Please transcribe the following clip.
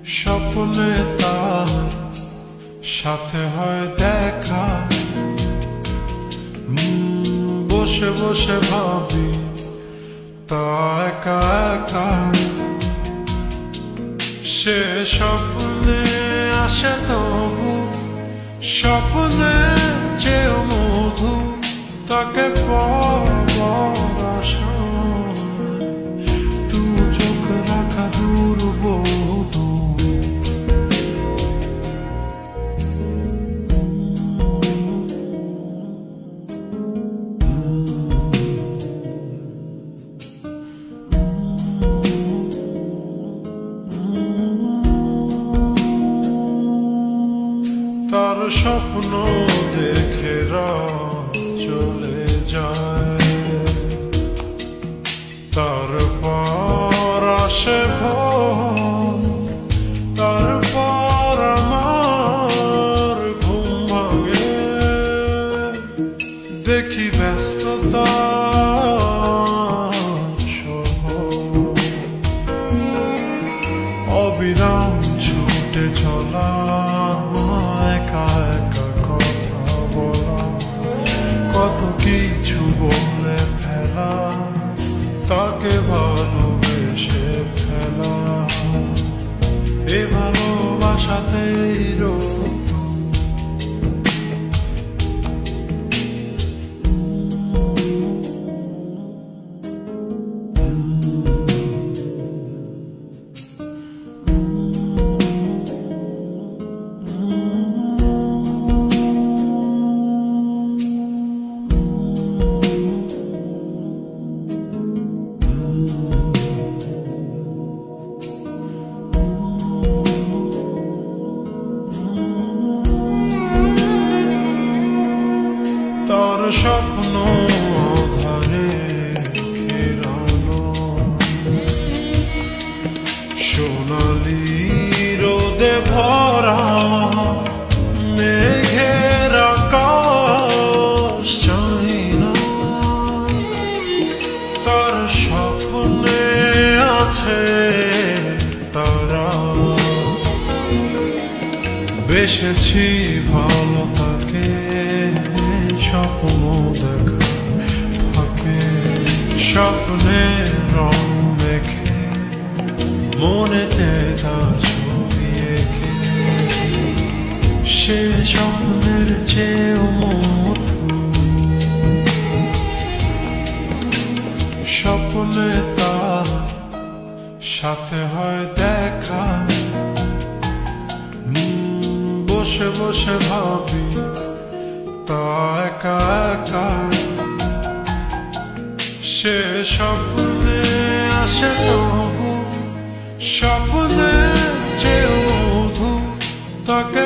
স্বপ্নে তার সাথে হয় দেখা, বসে বসে ভাবি তা একা একা। সে স্বপ্নে আসে তবু স্বপ্নে চেয়েও মধু, তাকে পাওয়ার আশায় তু চোখ রাখা দূর বহু। তার স্বপ্ন দেখে রাত চলে যায়, তারপর আসে ভোর, তারপর আমার ঘুম ভাঙে। দেখি ব্যস্ততা অবিরাম ছুটে চলা, একা একা কথা বলা, কত কিছু বলে ফেলা, তাকে ভালোবেসে ফেলা। এ ভালোবাসাতেই তার স্বপ্ন ধারে ঘেরানো, সোনালি রোদে ভরা মেঘের আকাশ চাই না। তার স্বপ্নে আছে তারা, বেসেছি ভালো তাকে স্বপ্ন দেখা ফাঁকে। স্বপ্নে রং মেখে মনেতে তার ছবি এঁকে, সে স্বপ্নের চেয়েও মধু। স্বপ্নে তার সাথে হয় দেখা, বসে বসে ভাবি তা একা একা। সে স্বপ্নে আসে তবু স্বপ্নে চেয়েও মধু, তাকে